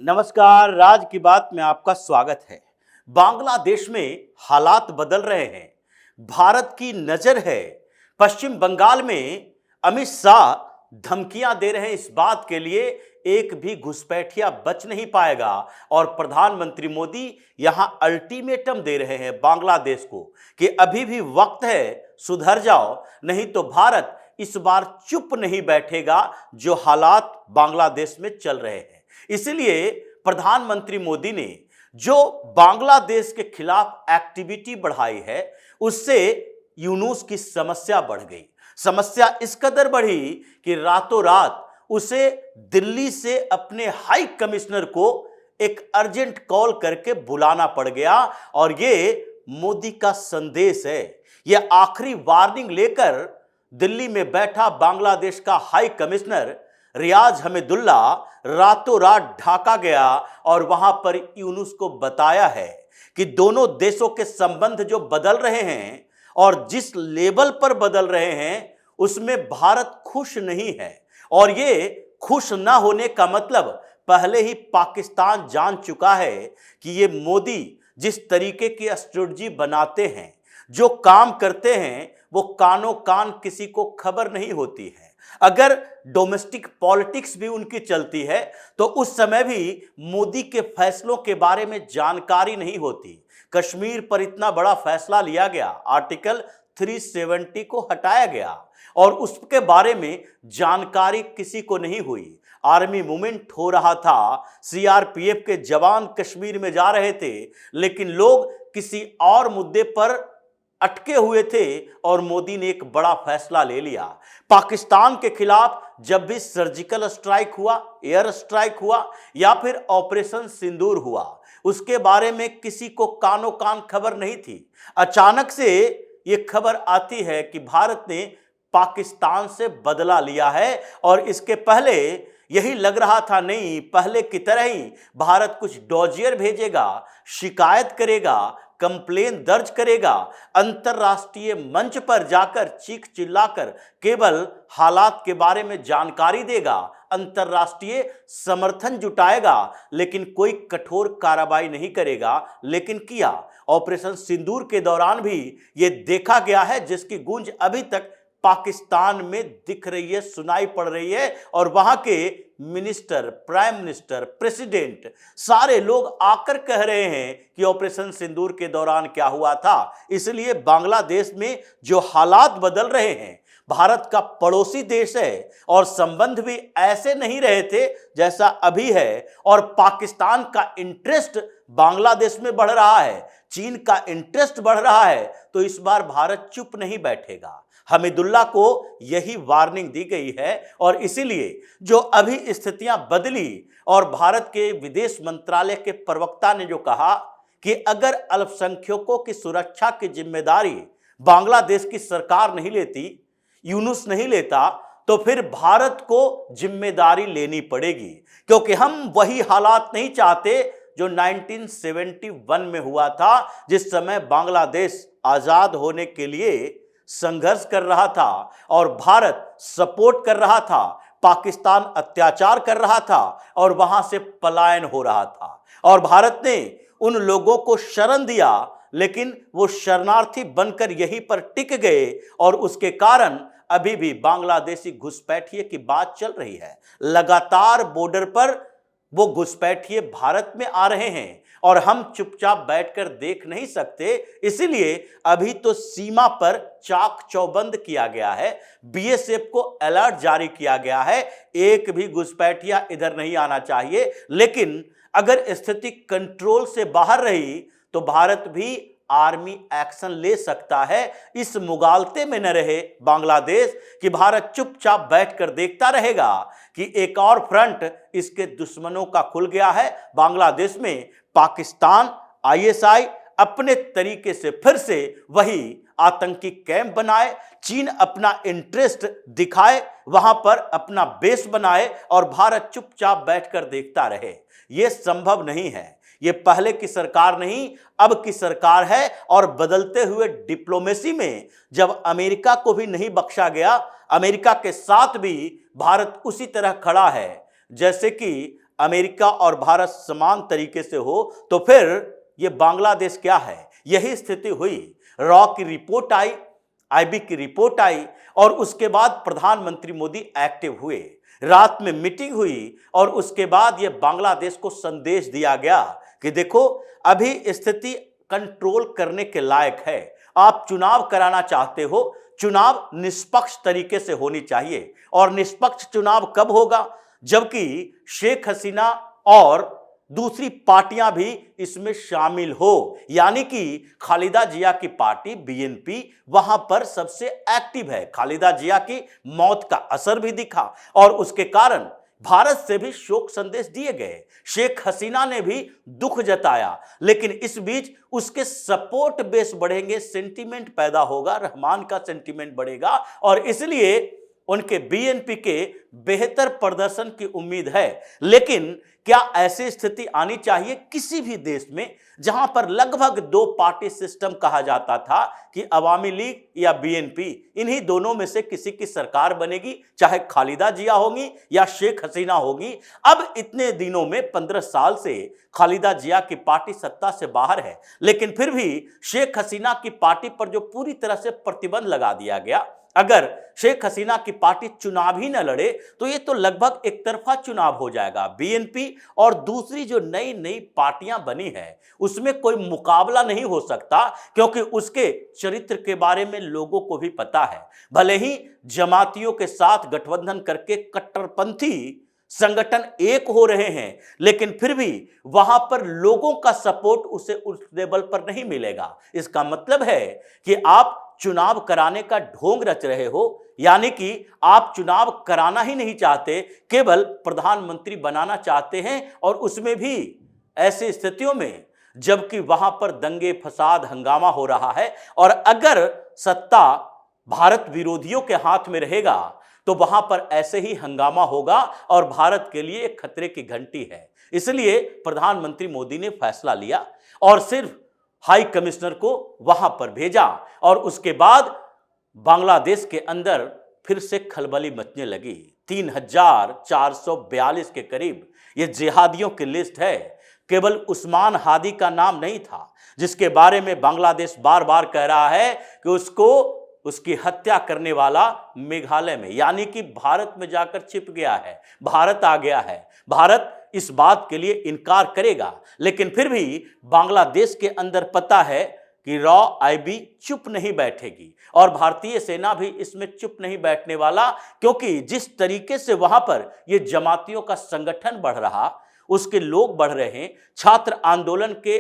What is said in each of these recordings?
नमस्कार, राज की बात में आपका स्वागत है। बांग्लादेश में हालात बदल रहे हैं। भारत की नजर है। पश्चिम बंगाल में अमित शाह धमकियां दे रहे हैं इस बात के लिए एक भी घुसपैठिया बच नहीं पाएगा और प्रधानमंत्री मोदी यहां अल्टीमेटम दे रहे हैं बांग्लादेश को कि अभी भी वक्त है, सुधर जाओ, नहीं तो भारत इस बार चुप नहीं बैठेगा जो हालात बांग्लादेश में चल रहे हैं। इसलिए प्रधानमंत्री मोदी ने जो बांग्लादेश के खिलाफ एक्टिविटी बढ़ाई है उससे यूनुस की समस्या बढ़ गई। समस्या इस कदर बढ़ी कि रातों रात उसे दिल्ली से अपने हाई कमिश्नर को एक अर्जेंट कॉल करके बुलाना पड़ गया और ये मोदी का संदेश है। यह आखिरी वार्निंग लेकर दिल्ली में बैठा बांग्लादेश का हाई कमिश्नर रियाज हमीदुल्ला रातों रात ढाका गया और वहां पर यूनुस को बताया है कि दोनों देशों के संबंध जो बदल रहे हैं और जिस लेवल पर बदल रहे हैं उसमें भारत खुश नहीं है। और ये खुश ना होने का मतलब पहले ही पाकिस्तान जान चुका है कि ये मोदी जिस तरीके की स्ट्रेटजी बनाते हैं, जो काम करते हैं, वो कानों कान किसी को खबर नहीं होती है। अगर डोमेस्टिक पॉलिटिक्स भी उनकी चलती है तो उस समय भी मोदी के फैसलों के बारे में जानकारी नहीं होती। कश्मीर पर इतना बड़ा फैसला लिया गया, आर्टिकल 370 को हटाया गया और उसके बारे में जानकारी किसी को नहीं हुई। आर्मी मूवमेंट हो रहा था, सीआरपीएफ के जवान कश्मीर में जा रहे थे, लेकिन लोग किसी और मुद्दे पर अटके हुए थे और मोदी ने एक बड़ा फैसला ले लिया। पाकिस्तान के खिलाफ जब भी सर्जिकल स्ट्राइक हुआ, एयर स्ट्राइक हुआ या फिर ऑपरेशन सिंदूर हुआ, उसके बारे में किसी को कानों कान खबर नहीं थी। अचानक से ये खबर आती है कि भारत ने पाकिस्तान से बदला लिया है और इसके पहले यही लग रहा था, नहीं पहले की तरह ही भारत कुछ डॉजियर भेजेगा, शिकायत करेगा, कंप्लेन दर्ज करेगा, अंतरराष्ट्रीय मंच पर जाकर चीख चिल्लाकर केवल हालात के बारे में जानकारी देगा, अंतरराष्ट्रीय समर्थन जुटाएगा, लेकिन कोई कठोर कार्रवाई नहीं करेगा। लेकिन किया। ऑपरेशन सिंदूर के दौरान भी यह देखा गया है, जिसकी गूंज अभी तक पाकिस्तान में दिख रही है, सुनाई पड़ रही है और वहां के मिनिस्टर, प्राइम मिनिस्टर, प्रेसिडेंट सारे लोग आकर कह रहे हैं कि ऑपरेशन सिंदूर के दौरान क्या हुआ था। इसलिए बांग्लादेश में जो हालात बदल रहे हैं, भारत का पड़ोसी देश है और संबंध भी ऐसे नहीं रहे थे जैसा अभी है और पाकिस्तान का इंटरेस्ट बांग्लादेश में बढ़ रहा है, चीन का इंटरेस्ट बढ़ रहा है, तो इस बार भारत चुप नहीं बैठेगा। हमीदुल्ला को यही वार्निंग दी गई है और इसीलिए जो अभी स्थितियां बदली और भारत के विदेश मंत्रालय के प्रवक्ता ने जो कहा कि अगर अल्पसंख्यकों की सुरक्षा की जिम्मेदारी बांग्लादेश की सरकार नहीं लेती, यूनुस नहीं लेता, तो फिर भारत को जिम्मेदारी लेनी पड़ेगी, क्योंकि हम वही हालात नहीं चाहते जो 1971 में हुआ था, जिस समय बांग्लादेश आजाद होने के लिए संघर्ष कर रहा था और भारत सपोर्ट कर रहा था, पाकिस्तान अत्याचार कर रहा था और वहां से पलायन हो रहा था और भारत ने उन लोगों को शरण दिया, लेकिन वो शरणार्थी बनकर यहीं पर टिक गए और उसके कारण अभी भी बांग्लादेशी घुसपैठिए की बात चल रही है। लगातार बॉर्डर पर वो घुसपैठिए भारत में आ रहे हैं और हम चुपचाप बैठकर देख नहीं सकते। इसीलिए अभी तो सीमा पर चाक चौबंद किया गया है, बीएसएफ को अलर्ट जारी किया गया है, एक भी घुसपैठिया इधर नहीं आना चाहिए। लेकिन अगर स्थिति कंट्रोल से बाहर रही तो भारत भी आर्मी एक्शन ले सकता है। इस मुगालते में न रहे बांग्लादेश कि भारत चुपचाप बैठकर देखता रहेगा कि एक और फ्रंट इसके दुश्मनों का खुल गया है बांग्लादेश में। पाकिस्तान, आईएसआई अपने तरीके से फिर से वही आतंकी कैंप बनाए, चीन अपना इंटरेस्ट दिखाए, वहां पर अपना बेस बनाए और भारत चुपचाप बैठकर देखता रहे। यह संभव नहीं है। ये पहले की सरकार नहीं, अब की सरकार है और बदलते हुए डिप्लोमेसी में जब अमेरिका को भी नहीं बख्शा गया, अमेरिका के साथ भी भारत उसी तरह खड़ा है जैसे कि अमेरिका और भारत समान तरीके से हो तो फिर ये बांग्लादेश क्या है। यही स्थिति हुई। रॉ की रिपोर्ट आई, आईबी की रिपोर्ट आई और उसके बाद प्रधानमंत्री मोदी एक्टिव हुए। रात में मीटिंग हुई और उसके बाद यह बांग्लादेश को संदेश दिया गया कि देखो अभी स्थिति कंट्रोल करने के लायक है। आप चुनाव कराना चाहते हो, चुनाव निष्पक्ष तरीके से होनी चाहिए। और निष्पक्ष चुनाव कब होगा, जबकि शेख हसीना और दूसरी पार्टियां भी इसमें शामिल हो, यानी कि खालिदा जिया की पार्टी बीएनपी वहां पर सबसे एक्टिव है। खालिदा जिया की मौत का असर भी दिखा और उसके कारण भारत से भी शोक संदेश दिए गए। शेख हसीना ने भी दुख जताया, लेकिन इस बीच उसके सपोर्ट बेस बढ़ेंगे, सेंटीमेंट पैदा होगा, रहमान का सेंटीमेंट बढ़ेगा और इसलिए उनके बीएनपी के बेहतर प्रदर्शन की उम्मीद है। लेकिन क्या ऐसी स्थिति आनी चाहिए किसी भी देश में जहां पर लगभग दो पार्टी सिस्टम कहा जाता था कि अवामी लीग या बीएनपी, इन्हीं दोनों में से किसी की सरकार बनेगी, चाहे खालिदा जिया होगी या शेख हसीना होगी। अब इतने दिनों में 15 साल से खालिदा जिया की पार्टी सत्ता से बाहर है, लेकिन फिर भी शेख हसीना की पार्टी पर जो पूरी तरह से प्रतिबंध लगा दिया गया, अगर शेख हसीना की पार्टी चुनाव ही न लड़े तो ये तो लगभग एक तरफा चुनाव हो जाएगा। बीएनपी और दूसरी जो नई नई पार्टियां बनी है उसमें कोई मुकाबला नहीं हो सकता, क्योंकि उसके चरित्र के बारे में लोगों को भी पता है। भले ही जमातियों के साथ गठबंधन करके कट्टरपंथी संगठन एक हो रहे हैं, लेकिन फिर भी वहां पर लोगों का सपोर्ट उसे उस लेवल पर नहीं मिलेगा। इसका मतलब है कि आप चुनाव कराने का ढोंग रच रहे हो, यानी कि आप चुनाव कराना ही नहीं चाहते, केवल प्रधानमंत्री बनाना चाहते हैं और उसमें भी ऐसी स्थितियों में जबकि वहां पर दंगे फसाद हंगामा हो रहा है और अगर सत्ता भारत विरोधियों के हाथ में रहेगा तो वहां पर ऐसे ही हंगामा होगा और भारत के लिए एक खतरे की घंटी है। इसलिए प्रधानमंत्री मोदी ने फैसला लिया और सिर्फ हाई कमिश्नर को वहां पर भेजा और उसके बाद बांग्लादेश के अंदर फिर से खलबली मचने लगी। 3442 के करीब ये जिहादियों की लिस्ट है। केवल उस्मान हादी का नाम नहीं था, जिसके बारे में बांग्लादेश बार बार कह रहा है कि उसकी हत्या करने वाला मेघालय में, यानी कि भारत में जाकर छिप गया है, भारत आ गया है। भारत इस बात के लिए इनकार करेगा, लेकिन फिर भी बांग्लादेश के अंदर पता है कि रॉ आईबी चुप नहीं बैठेगी और भारतीय सेना भी इसमें चुप नहीं बैठने वाला, क्योंकि जिस तरीके से वहां पर यह जमातियों का संगठन बढ़ रहा, उसके लोग बढ़ रहे हैं, छात्र आंदोलन के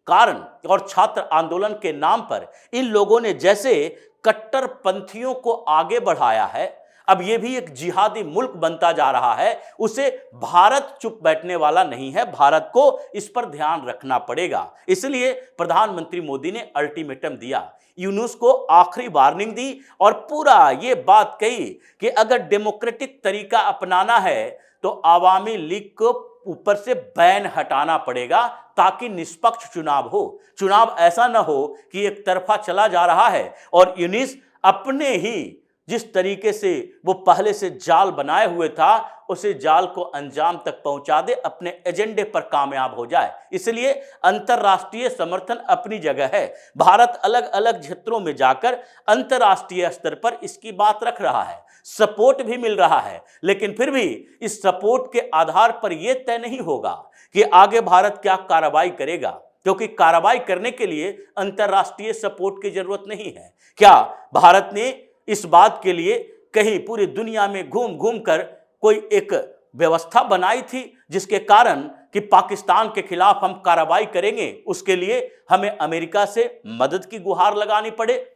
कारण और छात्र आंदोलन के नाम पर इन लोगों ने जैसे कट्टरपंथियों को आगे बढ़ाया है, अब यह भी एक जिहादी मुल्क बनता जा रहा है। उसे भारत चुप बैठने वाला नहीं है, भारत को इस पर ध्यान रखना पड़ेगा। इसलिए प्रधानमंत्री मोदी ने अल्टीमेटम दिया, यूनुस को आखिरी वार्निंग दी और पूरा ये बात कही कि अगर डेमोक्रेटिक तरीका अपनाना है तो आवामी लीग को ऊपर से बैन हटाना पड़ेगा ताकि निष्पक्ष चुनाव हो। चुनाव ऐसा न हो कि एक तरफा चला जा रहा है और यूनुस अपने ही जिस तरीके से वो पहले से जाल बनाए हुए था उसे जाल को अंजाम तक पहुंचा दे, अपने एजेंडे पर कामयाब हो जाए। इसलिए अंतर्राष्ट्रीय समर्थन अपनी जगह है। भारत अलग अलग क्षेत्रों में जाकर अंतर्राष्ट्रीय स्तर पर इसकी बात रख रहा है, सपोर्ट भी मिल रहा है, लेकिन फिर भी इस सपोर्ट के आधार पर यह तय नहीं होगा कि आगे भारत क्या कार्रवाई करेगा, क्योंकि कार्रवाई करने के लिए अंतर्राष्ट्रीय सपोर्ट की जरूरत नहीं है। क्या भारत ने इस बात के लिए कहीं पूरी दुनिया में घूम घूम कर कोई एक व्यवस्था बनाई थी जिसके कारण कि पाकिस्तान के खिलाफ हम कार्रवाई करेंगे, उसके लिए हमें अमेरिका से मदद की गुहार लगानी पड़े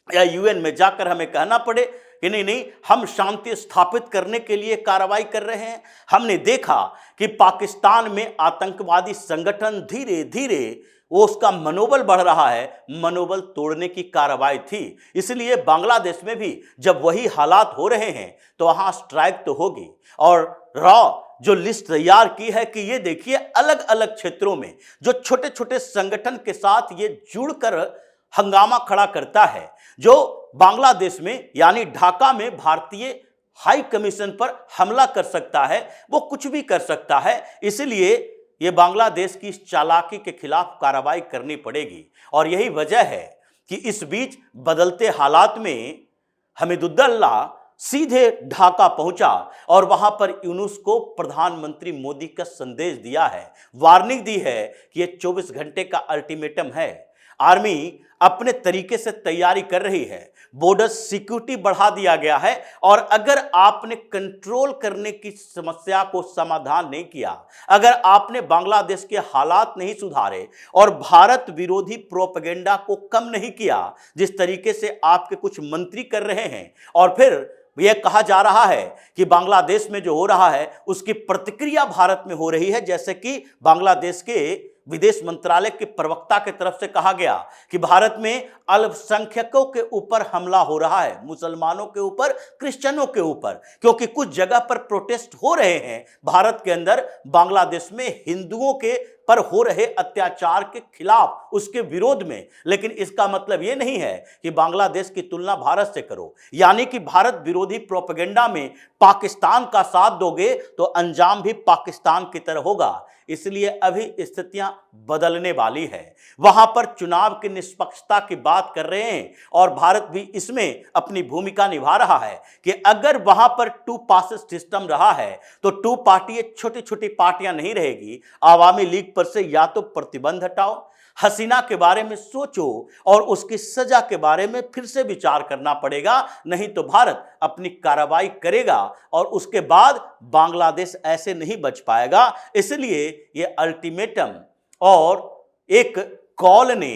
या यूएन में जाकर हमें कहना पड़े कि नहीं हम शांति स्थापित करने के लिए कार्रवाई कर रहे हैं? हमने देखा कि पाकिस्तान में आतंकवादी संगठन धीरे धीरे वो उसका मनोबल बढ़ रहा है, मनोबल तोड़ने की कार्रवाई थी। इसलिए बांग्लादेश में भी जब वही हालात हो रहे हैं तो वहां स्ट्राइक तो होगी। और रॉ जो लिस्ट तैयार की है कि ये देखिए अलग अलग क्षेत्रों में जो छोटे छोटे संगठन के साथ ये जुड़कर हंगामा खड़ा करता है, जो बांग्लादेश में यानी ढाका में भारतीय हाई कमीशन पर हमला कर सकता है, वो कुछ भी कर सकता है। इसलिए ये बांग्लादेश की इस चालाकी के खिलाफ कार्रवाई करनी पड़ेगी। और यही वजह है कि इस बीच बदलते हालात में हमीदुल्लाह सीधे ढाका पहुंचा और वहां पर यूनुस को प्रधानमंत्री मोदी का संदेश दिया है, वार्निंग दी है कि यह 24 घंटे का अल्टीमेटम है। आर्मी अपने तरीके से तैयारी कर रही है, बॉर्डर सिक्योरिटी बढ़ा दिया गया है और अगर आपने कंट्रोल करने की समस्या को समाधान नहीं किया, अगर आपने बांग्लादेश के हालात नहीं सुधारे और भारत विरोधी प्रोपेगेंडा को कम नहीं किया जिस तरीके से आपके कुछ मंत्री कर रहे हैं, और फिर यह कहा जा रहा है कि बांग्लादेश में जो हो रहा है उसकी प्रतिक्रिया भारत में हो रही है, जैसे कि बांग्लादेश के विदेश मंत्रालय के प्रवक्ता की तरफ से कहा गया कि भारत में अल्पसंख्यकों के ऊपर हमला हो रहा है, मुसलमानों के ऊपर, क्रिश्चियनों के ऊपर, क्योंकि कुछ जगह पर प्रोटेस्ट हो रहे हैं भारत के अंदर बांग्लादेश में हिंदुओं के पर हो रहे अत्याचार के खिलाफ, उसके विरोध में। लेकिन इसका मतलब यह नहीं है कि बांग्लादेश की तुलना भारत से करो, यानी कि भारत विरोधी प्रोपेगेंडा में पाकिस्तान का साथ दोगे तो अंजाम भी पाकिस्तान की तरह होगा। इसलिए अभी स्थितियां बदलने वाली है। वहां पर चुनाव की निष्पक्षता की बात कर रहे हैं और भारत भी इसमें अपनी भूमिका निभा रहा है कि अगर वहां पर टू पार्टी सिस्टम रहा है तो टू पार्टी छोटी छोटी पार्टियां नहीं रहेगी। आवामी लीग पर से या तो प्रतिबंध हटाओ, हसीना के बारे में सोचो और उसकी सजा के बारे में फिर से विचार करना पड़ेगा, नहीं तो भारत अपनी कार्रवाई करेगा और उसके बाद बांग्लादेश ऐसे नहीं बच पाएगा। इसलिए ये अल्टीमेटम और एक कॉल ने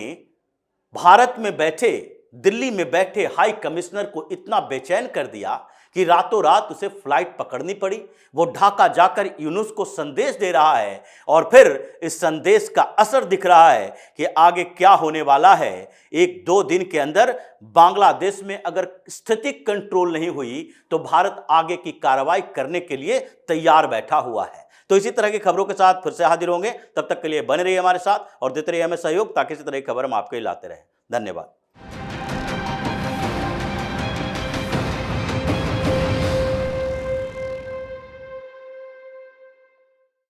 भारत में बैठे, दिल्ली में बैठे हाई कमिश्नर को इतना बेचैन कर दिया कि रातों रात उसे फ्लाइट पकड़नी पड़ी। वो ढाका जाकर यूनुस को संदेश दे रहा है और फिर इस संदेश का असर दिख रहा है कि आगे क्या होने वाला है। 1-2 दिन के अंदर बांग्लादेश में अगर स्थिति कंट्रोल नहीं हुई तो भारत आगे की कार्रवाई करने के लिए तैयार बैठा हुआ है। तो इसी तरह की खबरों के साथ फिर से हाजिर होंगे, तब तक के लिए बने रहिए हमारे साथ और देते रहिए हमें सहयोग, ताकि इसी तरह की खबर हम आपके लिए लाते रहें। धन्यवाद।